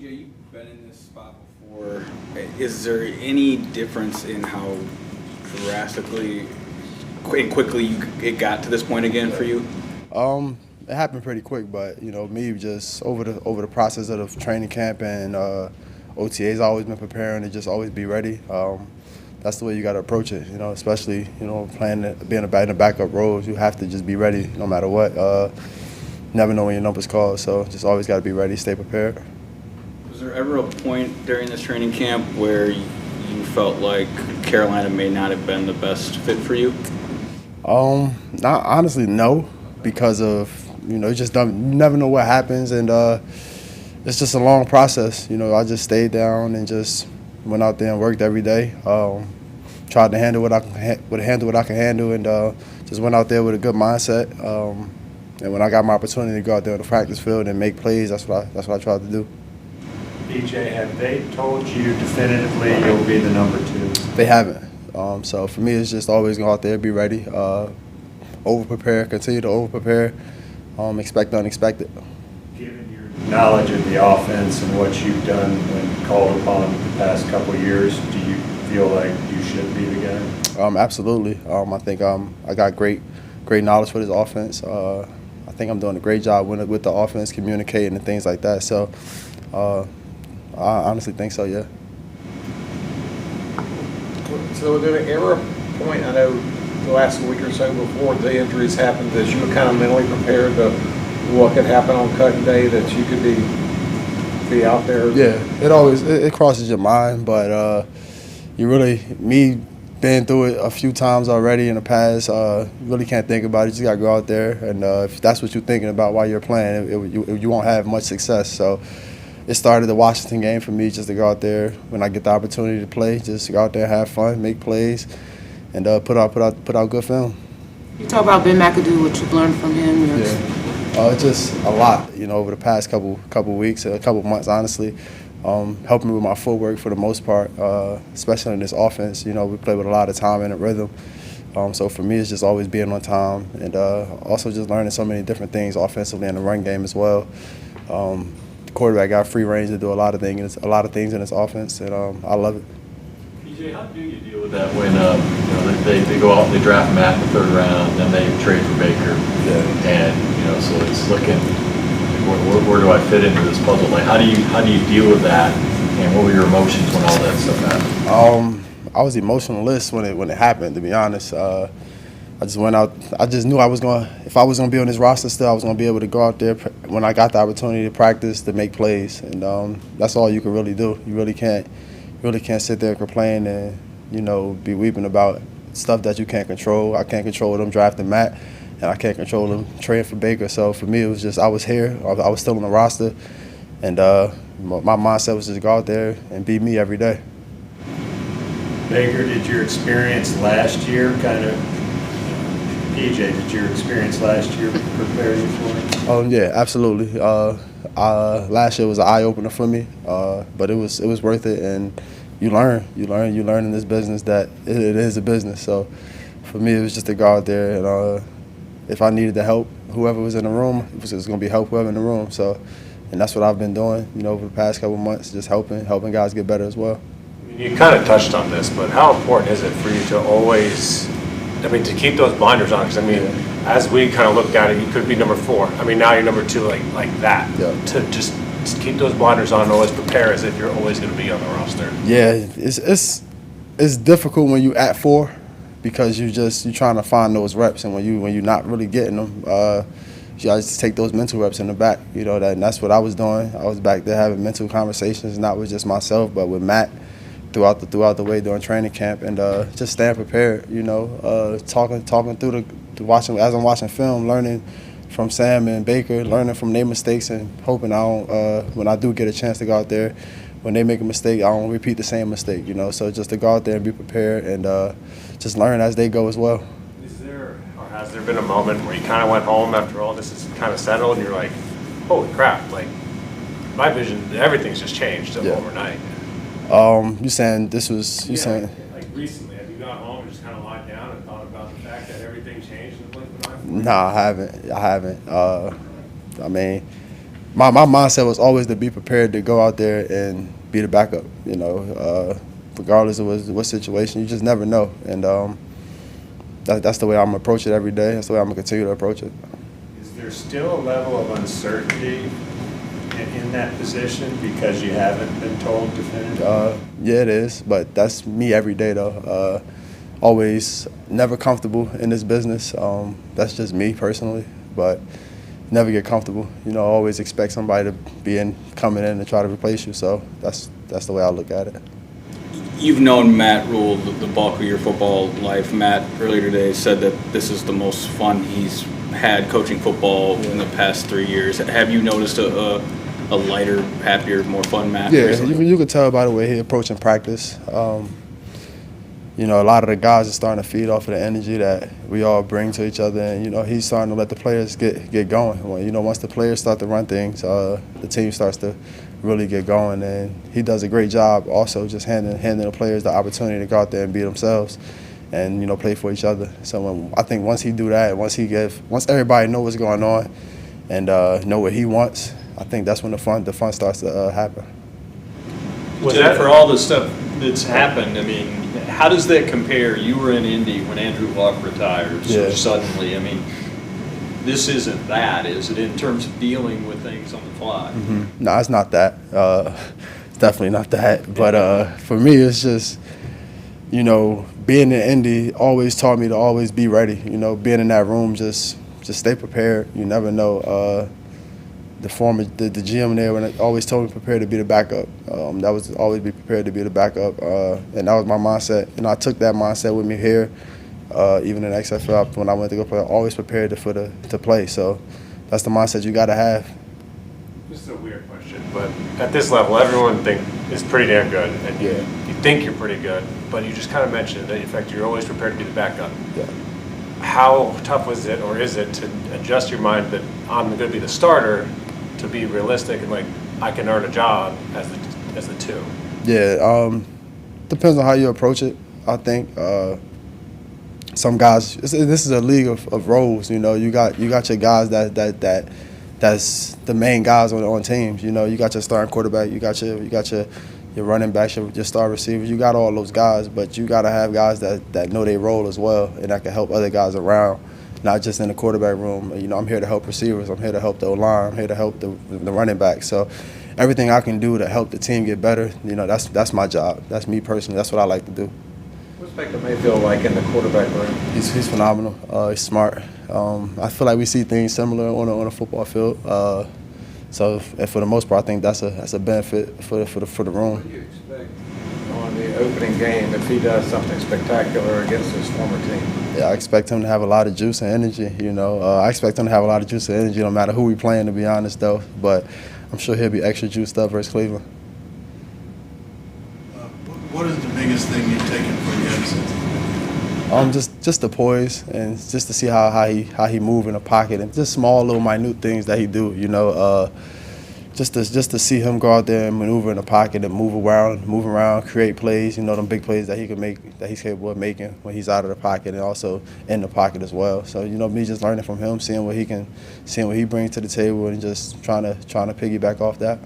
TJ, you've been in this spot before. Is there any difference in how drastically and quickly it got to this point again for you? It happened pretty quick, but me just over the process of the training camp and OTA's always been preparing to just always be ready. That's the way you got to approach it, especially being in the backup roles. You have to just be ready no matter what. Never know when your number's called, so just always got to be ready, stay prepared. Was there ever a point during this training camp where you felt like Carolina may not have been the best fit for you? Not honestly, no, because of you never know what happens, and it's just a long process. I just stayed down and just went out there and worked every day. Tried to handle what I can handle, and just went out there with a good mindset. And when I got my opportunity to go out there on the practice field and make plays, that's what I tried to do. BJ, have they told you definitively you'll be the number 2? They haven't. So for me, it's just always go out there, be ready, over-prepare, continue to over-prepare, expect the unexpected. Given your knowledge of the offense and what you've done when called upon the past couple of years, do you feel like you should be the guy? Absolutely. I think I got great knowledge for this offense. I think I'm doing a great job with the offense, communicating and things like that. So I honestly think so, yeah. So was there ever a point, I know the last week or so before the injuries happened, that you were kind of mentally prepared to what could happen on cutting day, that you could be out there? Yeah, it crosses your mind, but me been through it a few times already in the past, you really can't think about it. You just got to go out there, and if that's what you're thinking about while you're playing, you won't have much success. So it started the Washington game for me, just to go out there when I get the opportunity to play, just go out there, have fun, make plays, and put out good film. You talk about Ben Mcadoo, what you've learned from him. Yeah, just a lot, over the past couple weeks, a couple months, honestly. Helping me with my footwork for the most part, especially in this offense. We play with a lot of time and a rhythm. So for me, it's just always being on time, and also just learning so many different things offensively in the run game as well. The quarterback got free range to do a lot of things in this offense, and I love it. PJ, how do you deal with that when they go out and they draft Matt in the 3rd round, then they trade for Baker, and so it's looking. Where do I fit into this puzzle? Like, how do you deal with that? And what were your emotions when all that stuff happened? I was emotionless when it happened. To be honest, I just went out. I just knew if I was gonna be on this roster still, I was gonna be able to go out there when I got the opportunity to practice, to make plays, and that's all you can really do. You really can't sit there and complain and be weeping about stuff that you can't control. I can't control them drafting Matt, and I can't control them trading for Baker. So for me, it was just I was here. I was still on the roster, and my mindset was just go out there and be me every day. Baker, did your experience last year PJ, did your experience last year prepare you for it? Yeah, absolutely. Last year was an eye opener for me, but it was worth it, and you learn in this business that it is a business. So for me, it was just to go out there, and if I needed to help whoever was in the room, it was going to be help whoever in the room. So, and that's what I've been doing, over the past couple months, just helping guys get better as well. You kind of touched on this, but how important is it for you to always, to keep those blinders on? Because as we kind of look at it, you could be number 4. Now you're number 2, like that. Yeah. To just keep those blinders on and always prepare as if you're always going to be on the roster. Yeah, it's difficult when you at 4. Because you're trying to find those reps, and when you're not really getting them, you gotta just take those mental reps in the back. And that's what I was doing. I was back there having mental conversations, not with just myself, but with Matt throughout the way during training camp, and just staying prepared. Talking through as I'm watching film, learning from Sam and Baker, learning from their mistakes, and hoping when I do get a chance to go out there, when they make a mistake, I don't repeat the same mistake. So just to go out there and be prepared, and just learn as they go as well. Has there been a moment where you kind of went home after all this is kind of settled and you're like, holy crap, like my vision, everything's just changed overnight? You saying this was, saying? Like recently, have you gone home and just kind of lied down and thought about the fact that everything changed in the blink of an eye? No, I haven't. my mindset was always to be prepared to go out there and be the backup. Regardless of what situation, you just never know, and that's the way I'm gonna approach it every day. That's the way I'm gonna continue to approach it. Is there still a level of uncertainty in that position because you haven't been told definitively? Yeah, it is, but that's me every day though. Always never comfortable in this business. That's just me personally, but never get comfortable. Always expect somebody to coming in and try to replace you. So that's the way I look at it. You've known Matt Rhule the bulk of your football life. Matt earlier today said that this is the most fun he's had coaching football in the past 3 years. Have you noticed a lighter, happier, more fun Matt? Yeah, you can tell by the way he approaching practice. A lot of the guys are starting to feed off of the energy that we all bring to each other, and he's starting to let the players get going. Once the players start to run things, the team starts to really get going, and he does a great job also just handing the players the opportunity to go out there and be themselves and play for each other. So I think once he do that, once everybody know what's going on and know what he wants, I think that's when the fun starts to happen. For all the stuff that's happened, I mean, how does that compare? You were in Indy when Andrew Luck retired, so suddenly, I mean, this isn't that, is it, in terms of dealing with things on the fly? Mm-hmm. No, it's not that. It's definitely not that. But for me, it's just, being in Indy always taught me to always be ready. Being in that room, just stay prepared. You never know. The GM there always told me prepare to be the backup. That was always be prepared to be the backup, and that was my mindset. And I took that mindset with me here, even in XFL when I went to go play. Always prepared to play. So that's the mindset you got to have. This is a weird question, but at this level, everyone is pretty damn good, and you think you're pretty good, but you just kind of mentioned that in fact you're always prepared to be the backup. Yeah. How tough was it, or is it, to adjust your mind that I'm going to be the starter, to be realistic and I can earn a job as the two? Yeah, depends on how you approach it. I think some guys. This is a league of roles. You got your guys that's the main guys on teams. You got your starting quarterback. You got your running backs, your star receivers. You got all those guys, but you got to have guys that know their role as well and that can help other guys around. Not just in the quarterback room. I'm here to help receivers. I'm here to help the O-line. I'm here to help the running back. So everything I can do to help the team get better, that's my job. That's me personally. That's what I like to do. What's Baker Mayfield like in the quarterback room? He's phenomenal. He's smart. I feel like we see things similar on a football field. So for the most part, I think that's a benefit for the room. What do you expect on the opening game if he does something spectacular against his former team? Yeah, I expect him to have a lot of juice and energy. I expect him to have a lot of juice and energy, no matter who we playing, to be honest, though. But I'm sure he'll be extra juiced up versus Cleveland. What is the biggest thing you've taken from him since? Just the poise and just to see how he move in the pocket and just small little minute things that he do. Just to see him go out there and maneuver in the pocket and move around, create plays. Them big plays that he can make, that he's capable of making when he's out of the pocket and also in the pocket as well. So me just learning from him, seeing what he brings to the table, and just trying to piggyback off that.